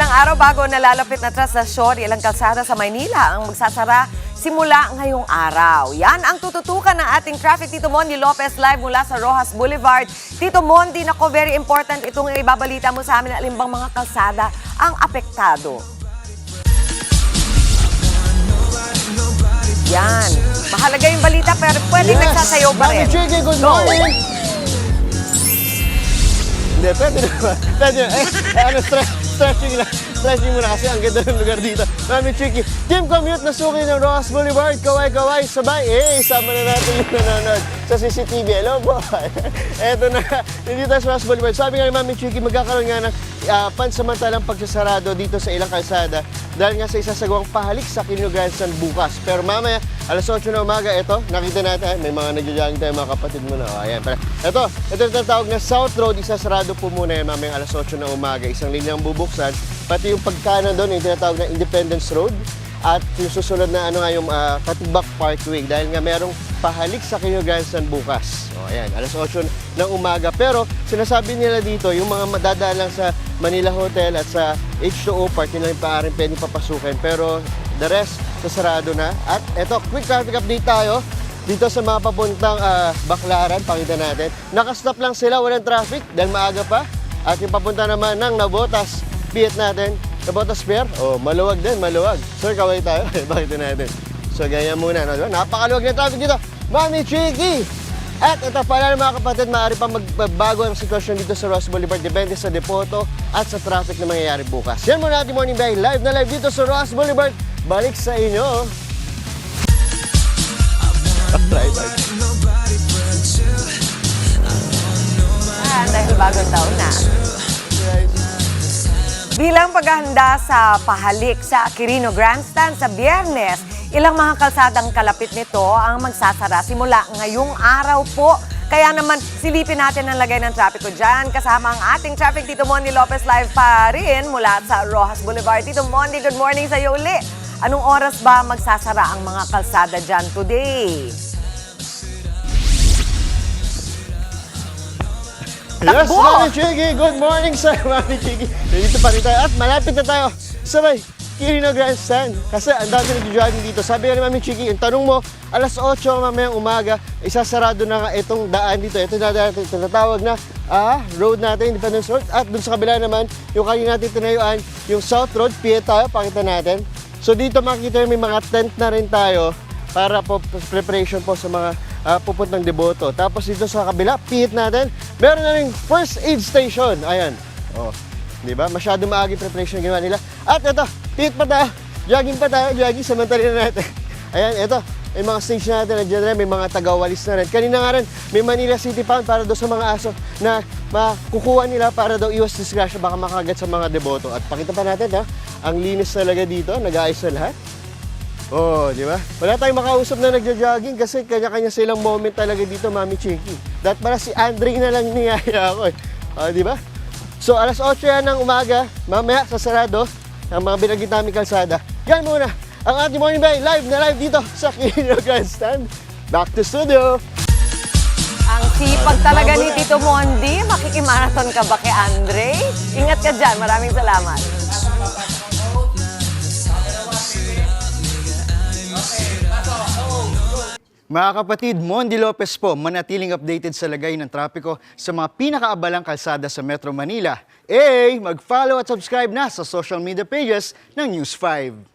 Ilang araw bago nalalapit na trastasyon, ilang kalsada sa Maynila ang magsasara simula ngayong araw. Yan ang tututukan ng ating traffic. Tito Mondi Lopez live mula sa Rojas Boulevard. Tito Mondi, nako, very important itong ibabalita mo sa amin. Alimbang mga kalsada ang apektado. Yan. Mahalaga yung balita pero pwedeng nagsasayaw pa rin. Mami Chicky, good morning! Hindi, pwede naman. Pwede naman. Stretching muna kasi ang ganda ng lugar dito. Mami Chicky, team commute na suki ng Rojas Boulevard. Kaway-kaway, sabay. Sama na natin yung nanonood sa CCTV. Hello, boy. Eto na, nandito sa Rojas Boulevard. Sabi nga ni Mami Chicky, magkakaroon nga ng pansamantalang pagsasarado dito sa ilang kalsada dahil nga sa isasagawang pahalik sa Quirino Grandstand bukas. Pero mamaya, alas 8 na umaga, ito, nakita natin, may mga nagja-jogging tayo mga kapatid mo na. O, ayan. Ito yung tatawag na South Road, isasarado po muna yan mamaya alas 8 na umaga. Isang linyang bubuksan, pati yung pagkanan doon, yung tinatawag na Independence Road, at yung susunod na yung Katigbak Parkway dahil nga merong pahalik sa Quirino Grandstand bukas. O, ayan, alas 8 ng umaga. Pero sinasabi nila dito, yung mga madadaan lang sa Manila Hotel at sa H2O Park, yun lang yung paaaring pwedeng papasukin. Pero the rest, sasarado na. At eto, quick traffic update tayo dito sa mga papuntang Baclaran. Pakita natin. Nakastop lang sila, walang traffic dahil maaga pa. At yung papunta naman ng Navotas, Piet natin. Navotas Pier, maluwag din, maluwag. Sir, kaway tayo. Pakita natin. So, ganyan muna. No? Napakaluwag na traffic dito. Mami Chicky! At ito pala mga kapatid, maaari pa magbago ang sitwasyon dito sa Rojas Boulevard. Depende sa depoto at sa traffic na mangyayari bukas. Yan muna ating morning bay. Live na live dito sa Rojas Boulevard. Balik sa inyo. Dahil bagong taon na. Bilang paghahanda sa pahalik sa Quirino Grandstand sa Biyernes, ilang mga kalsadang kalapit nito ang magsasara simula ngayong araw po. Kaya naman silipin natin ang lagay ng trapiko dyan. Kasama ang ating traffic, Tito Mondi Lopez live pa rin mula sa Rojas Boulevard. Tito Mondi, good morning sa iyo uli. Anong oras ba magsasara ang mga kalsada dyan today? Yes, Takbo! Mami Chicky! Good morning, sir, Mami Chicky! Dito pa rin tayo at malapit na tayo sa may Quirino Grandstand. Kasi ang dami nag-jogging dito. Sabi nga ni Mami Chicky, yung tanong mo, alas 8 mamayang umaga, isasarado na nga itong daan dito. Ito na tinatawag na road natin, Independence Road. At dun sa kabila naman, yung kanina natin tinayuan, yung South Road, Piet tayo, pakita natin. So dito makikita may mga tent na rin tayo para po preparation po sa mga pupuntang deboto. Tapos dito sa kabila, Piet natin, meron na ring first aid station. Ayan. Di ba? Masyado maagi preparation yung ginawa nila. At ito, Piet pa tayo. Jogging pa tayo. Jogging, samantalin na natin. Ayan, ito. May mga stage natin na dyan rin. May mga taga-walis na rin. Kanina nga rin, may Manila City Pound para daw sa mga aso na makukuha nila para daw iwas disgrasya. Baka makagat sa mga deboto. At pakita pa natin, ang linis talaga dito. Nag-aayos na lahat. Di ba? Wala tayong makausap na nagja-jogging kasi kanya-kanya silang moment talaga dito, Mami Chicky. Dahil para si Andre na lang niyaya ako. Di ba? So, alas 8 yan ng umaga, mamaya sasarado ang mga binagit namin kalsada. Yan muna ang ating morning bay, live na live dito sa Quirino Grandstand. Back to studio! Ang sipag talaga ni Tito Mondi. Makikimarathon ka ba kay Andre? Ingat ka dyan. Maraming salamat. Mga kapatid, Mondi Lopez po, manatiling updated sa lagay ng trapiko sa mga pinakaabalang kalsada sa Metro Manila. Mag-follow at subscribe na sa social media pages ng News 5.